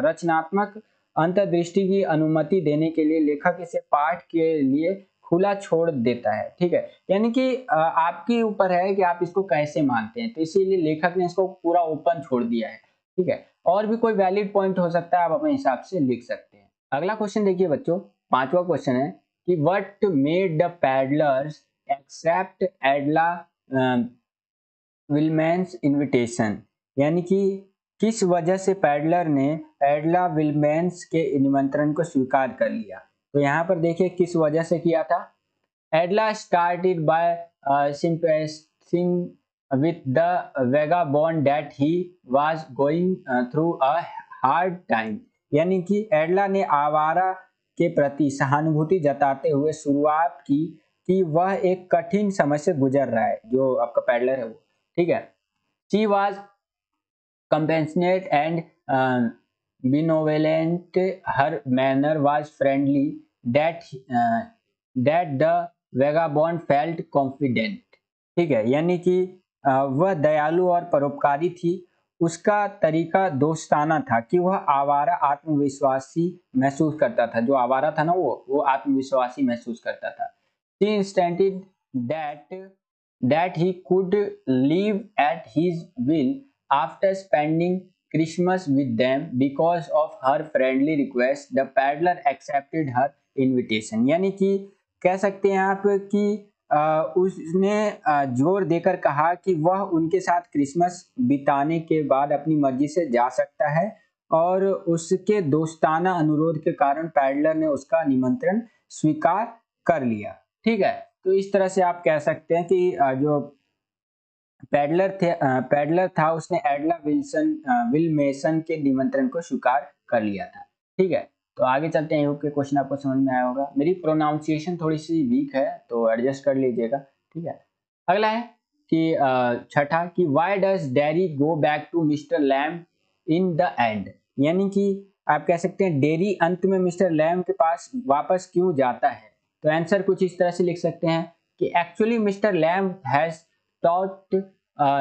रचनात्मक अंतर्दृष्टि की अनुमति देने के लिए लेखक इसे पाठ के लिए खुला छोड़ देता है, ठीक है। यानी कि आपके ऊपर है कि आप इसको कैसे मानते हैं, तो इसीलिए लेखक ने इसको पूरा ओपन छोड़ दिया है, ठीक है। और भी कोई वैलिड पॉइंट हो सकता है, आप अपने हिसाब से लिख सकते हैं। अगला क्वेश्चन देखिए बच्चों, पांचवा क्वेश्चन है कि what made the peddlers accept Adela Willmann's invitation, यानी कि किस वजह से पैडलर ने एडला विलमैन्स के निमंत्रण को स्वीकार कर लिया। तो यहाँ पर देखिए किस वजह से किया था। Adela started by sympathizing with the vagabond that he was going through a hard time, यानी कि एडला ने आवारा के प्रति सहानुभूति जताते हुए शुरुआत की कि वह एक कठिन समय से गुजर रहा है, जो आपका पैडलर है वो, ठीक है। She was compassionate and benevolent. Her manner was friendly. That the vagabond felt confident. ठीक है, यानी कि वह दयालु और परोपकारी थी उसका तरीका दोस्ताना था कि वह आवारा आत्मविश्वासी महसूस करता था। जो आवारा था ना वो आत्मविश्वासी महसूस करता था। She instated that he could leave at his will after spending Christmas with them because of her friendly request. The peddler accepted her invitation। यानी कि कह सकते हैं आप कि उसने जोर देकर कहा कि वह उनके साथ क्रिसमस बिताने के बाद अपनी मर्जी से जा सकता है, और उसके दोस्ताना अनुरोध के कारण पैडलर ने उसका निमंत्रण स्वीकार कर लिया। ठीक है, तो इस तरह से आप कह सकते हैं कि जो पैडलर था उसने एडला विल्मेसन के निमंत्रण को स्वीकार कर लिया था। ठीक है, तो आगे चलते हैं। के क्वेश्चन आपको समझ में आया होगा। मेरी प्रोनाउंसिएशन थोड़ी सी वीक है तो एडजस्ट कर लीजिएगा। ठीक है, अगला है कि छठा कि why does Derry go back to Mr Lamb in the end. यानी कि आप कह सकते हैं डेरी अंत में मिस्टर लैम के पास वापस क्यों जाता है। तो आंसर कुछ इस तरह से लिख सकते हैं कि actually Mr Lamb has taught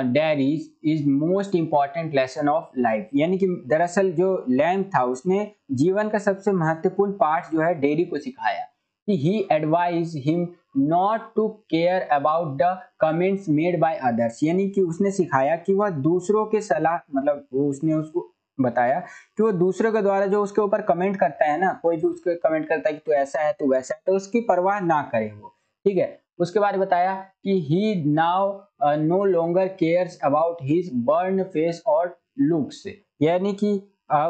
Derry is most important lesson of life. यानी कि दरअसल जो लैम था उसने जीवन का सबसे महत्वपूर्ण पाठ जो है डेरी को सिखाया। He advise him not to care about the comments made by others. यानी कि उसने सिखाया कि वह दूसरों के सलाह मतलब उसने उसको बताया कि वो दूसरों के द्वारा जो उसके ऊपर कमेंट करता है ना, कोई भी उसके कमेंट करता है कि तू ऐसा है तू वैसा है, तो उसकी परवाह ना करे वो। ठीक है, उसके बाद बताया कि he now no longer cares about his burn face और लुक्स। यानी कि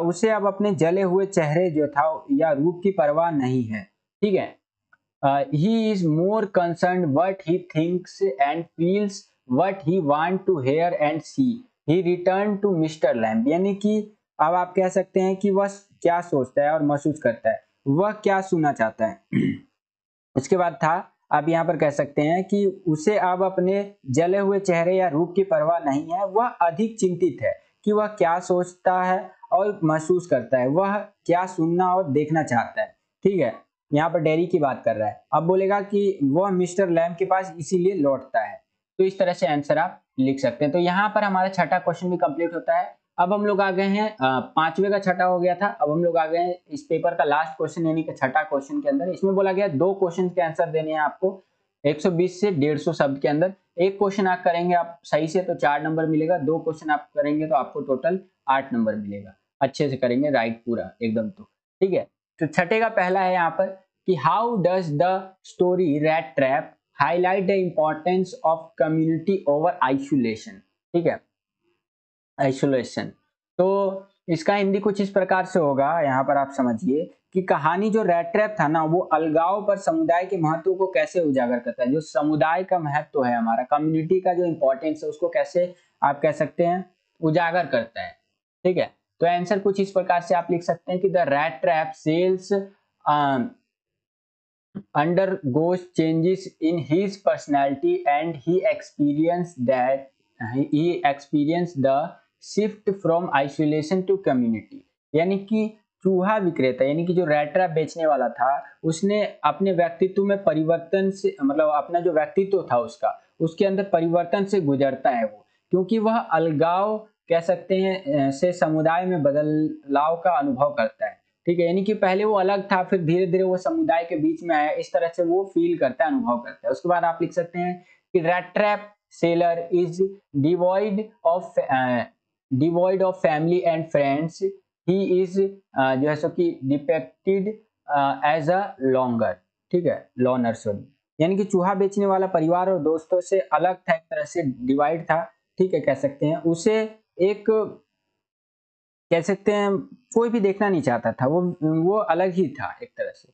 उसे अब अपने जले हुए चेहरे जो था या रूप की परवाह नहीं है। ठीक है, he is more concern what he thinks and feels what he want to hear and see. He return to Mr Lamb. यानी कि अब आप कह सकते हैं कि वह क्या सोचता है और महसूस करता है, वह क्या सुनना चाहता है। उसके बाद था आप यहाँ पर कह सकते हैं कि उसे अब अपने जले हुए चेहरे या रूप की परवाह नहीं है, वह अधिक चिंतित है कि वह क्या सोचता है और महसूस करता है, वह क्या सुनना और देखना चाहता है। ठीक है, यहाँ पर डेरी की बात कर रहा है। अब बोलेगा कि वह मिस्टर लैम के पास इसीलिए लौटता है। तो इस तरह से आंसर आप लिख सकते हैं। तो यहाँ पर हमारा छठा क्वेश्चन भी कंप्लीट होता है। अब हम लोग आ गए हैं पांचवे का छठा हो गया था, अब हम लोग आ गए हैं इस पेपर का लास्ट क्वेश्चन यानी कि छठा क्वेश्चन के अंदर। इसमें बोला गया 2 क्वेश्चन के आंसर देने हैं आपको 120 से 150 शब्द के अंदर। एक क्वेश्चन आप करेंगे आप सही से तो 4 नंबर मिलेगा, 2 क्वेश्चन आप करेंगे तो आपको टोटल 8 नंबर मिलेगा। अच्छे से करेंगे राइट पूरा एकदम। तो ठीक है, तो छठे का पहला है यहाँ पर कि how does the story rat trap highlight the importance of community over isolation. ठीक है, आइसोलेशन। तो इसका हिंदी कुछ इस प्रकार से होगा, यहाँ पर आप समझिए कि कहानी जो रैट ट्रैप था ना वो अलगाव पर समुदाय के महत्व को कैसे उजागर करता है। जो समुदाय का महत्व है हमारा, कम्युनिटी का जो इंपॉर्टेंस है उसको कैसे आप कह सकते हैं उजागर करता है। ठीक है, तो आंसर कुछ इस प्रकार से आप लिख सकते हैं कि the rat trap seller undergoes changes in his personality and he experienced the shift from isolation to community। यानी कि चूहा विक्रेता यानी कि जो रैट ट्रैप बेचने वाला था उसने अपने व्यक्तित्व में परिवर्तन से मतलब अपना जो व्यक्तित्व था उसके अंदर परिवर्तन से गुजरता है वो, क्योंकि वह अलगाव कह सकते हैं से समुदाय में बदलाव का अनुभव करता है। ठीक है, यानी कि पहले वो अलग था फिर धीरे धीरे वो समुदाय के बीच में आया, इस तरह से वो फील करता है, अनुभव करता है। उसके बाद आप लिख सकते हैं कि rat trap seller is devoid of family and friends. He is जो है सो कि डिपेक्टेड एज अ लॉन्गर। ठीक है, लॉनर सॉरी। यानी कि चूहा बेचने वाला परिवार और दोस्तों से अलग था, एक तरह से डिवाइड था। ठीक है, कह सकते हैं उसे एक कह सकते हैं कोई भी देखना नहीं चाहता था, वो अलग ही था एक तरह से।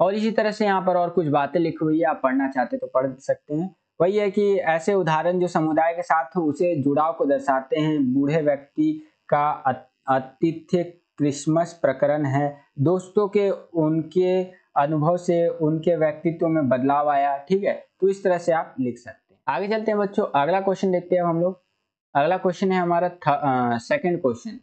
और इसी तरह से यहाँ पर और कुछ बातें लिखी हुई है, आप पढ़ना चाहते तो पढ़ सकते हैं। वही है कि ऐसे उदाहरण जो समुदाय के साथ उसे जुड़ाव को दर्शाते हैं। बूढ़े व्यक्ति का आतिथ्य क्रिसमस प्रकरण है, दोस्तों के उनके अनुभव से उनके व्यक्तित्व में बदलाव आया। ठीक है, तो इस तरह से आप लिख सकते हैं। आगे चलते हैं बच्चों, अगला क्वेश्चन देखते हैं हम लोग। अगला क्वेश्चन है हमारा सेकंड क्वेश्चन।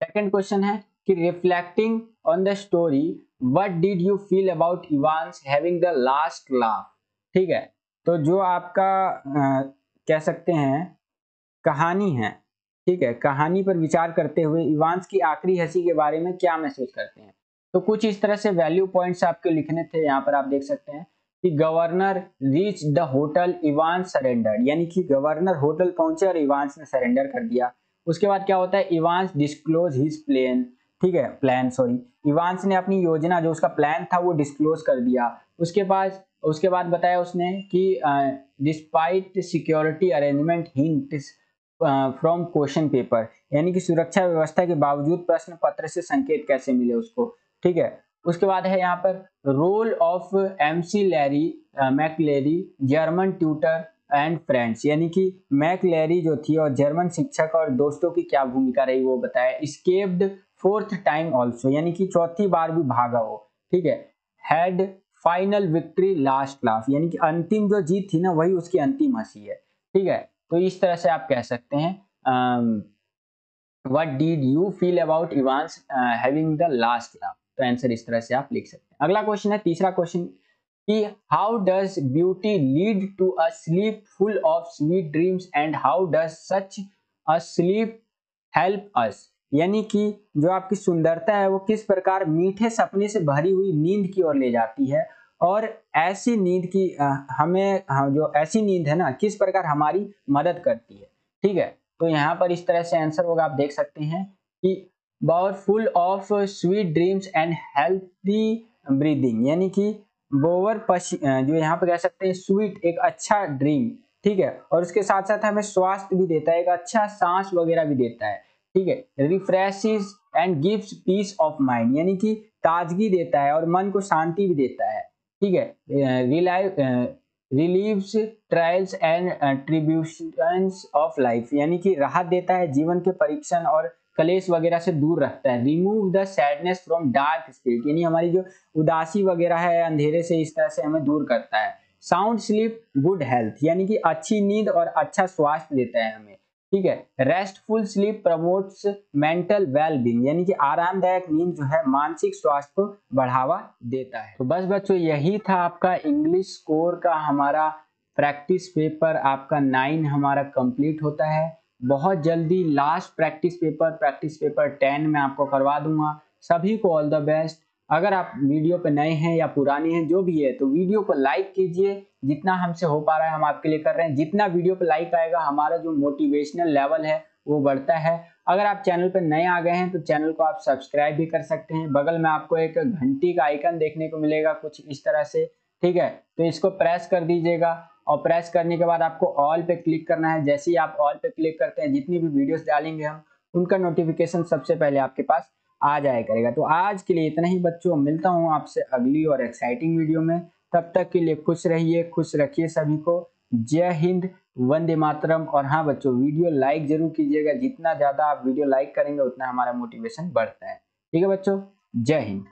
सेकंड क्वेश्चन है कि reflecting on the story what did you feel about Evans having the last laugh. ठीक है, तो जो आपका कह सकते हैं कहानी है ठीक है, कहानी पर विचार करते हुए इवांस की आखिरी हंसी के बारे में क्या महसूस करते हैं। तो कुछ इस तरह से वैल्यू पॉइंट्स आपके लिखने थे, यहाँ पर आप देख सकते हैं कि governor reach the hotel, Evans surrendered, यानी कि गवर्नर होटल पहुंचे और इवांस ने सरेंडर कर दिया। उसके बाद क्या होता है, इवांस डिस्क्लोज हिज प्लान, ठीक है, प्लान सॉरी, इवांस ने अपनी योजना जो उसका प्लान था वो डिस्क्लोज कर दिया। उसके बाद बताया उसने कि despite security arrangement hints from question paper, यानी कि सुरक्षा व्यवस्था के बावजूद प्रश्न पत्र से संकेत कैसे मिले उसको, ठीक है। उसके बाद है यहाँ पर role of MC Larry McLeary German tutor and friends, यानी कि मैकलेरी जो थी और जर्मन शिक्षक और दोस्तों की क्या भूमिका रही वो बताया। स्केप्ड फोर्थ टाइम ऑल्सो, यानी कि चौथी बार भी भागा वो, ठीक है। Had final victory last laugh, यानी कि अंतिम जो जीत थी ना वही उसकी अंतिम हंसी है, ठीक है। तो इस तरह से आप कह सकते हैं what did you feel about Evans having the last laugh. तो आंसर इस तरह से आप लिख सकते हैं। अगला क्वेश्चन है, तीसरा क्वेश्चन कि how does beauty lead to a sleep full of sweet dreams and how does such a sleep help us, यानी कि जो आपकी सुंदरता है वो किस प्रकार मीठे सपने से भरी हुई नींद की ओर ले जाती है, और ऐसी नींद की जो ऐसी नींद है ना किस प्रकार हमारी मदद करती है, ठीक है। तो यहाँ पर इस तरह से आंसर होगा, आप देख सकते हैं कि बहुत full of sweet dreams and healthy breathing, यानी कि जो यहाँ पे कह सकते हैं स्वीट एक अच्छा ड्रीम, ठीक है, और उसके साथ साथ हमें स्वास्थ्य भी देता है, एक अच्छा सांस वगैरह भी देता है, ठीक है। Refreshes and gives peace of mind, यानी कि ताजगी देता है और मन को शांति भी देता है, ठीक है। Relieves trials and tribulations of life, यानी कि राहत देता है, जीवन के परीक्षण और कलेश वगैरह से दूर रखता है। Remove the sadness from dark spirit, यानी हमारी जो उदासी वगैरह है अंधेरे से इस तरह से हमें दूर करता है। साउंड स्लीप गुड हेल्थ, यानी कि अच्छी नींद और अच्छा स्वास्थ्य देता है हमें, ठीक है। Restful sleep promotes mental wellbeing, यानी कि आरामदायक नींद जो है मानसिक स्वास्थ्य को बढ़ावा देता है। तो बस बच्चों यही था आपका इंग्लिश कोर का हमारा प्रैक्टिस पेपर, आपका 9 हमारा कंप्लीट होता है। बहुत जल्दी लास्ट प्रैक्टिस पेपर 10 में आपको करवा दूंगा। सभी को ऑल द बेस्ट। अगर आप वीडियो पे नए हैं या पुराने हैं जो भी है तो वीडियो को लाइक कीजिए, जितना हमसे हो पा रहा है हम आपके लिए कर रहे हैं। जितना वीडियो पे लाइक आएगा हमारा जो मोटिवेशनल लेवल है वो बढ़ता है। अगर आप चैनल पर नए आ गए हैं तो चैनल को आप सब्सक्राइब भी कर सकते हैं। बगल में आपको एक घंटी का आइकन देखने को मिलेगा कुछ इस तरह से, ठीक है, तो इसको प्रेस कर दीजिएगा और प्रेस करने के बाद आपको ऑल पे क्लिक करना है। जैसे ही आप ऑल पे क्लिक करते हैं जितनी भी वीडियोस डालेंगे हम उनका नोटिफिकेशन सबसे पहले आपके पास आ जाया करेगा। तो आज के लिए इतना ही बच्चों, मिलता हूँ आपसे अगली और एक्साइटिंग वीडियो में। तब तक के लिए खुश रहिए, खुश रखिए सभी को। जय हिंद, वंदे मातरम। और हाँ बच्चों, वीडियो लाइक जरूर कीजिएगा, जितना ज्यादा आप वीडियो लाइक करेंगे उतना हमारा मोटिवेशन बढ़ता है। ठीक है बच्चों, जय हिंद।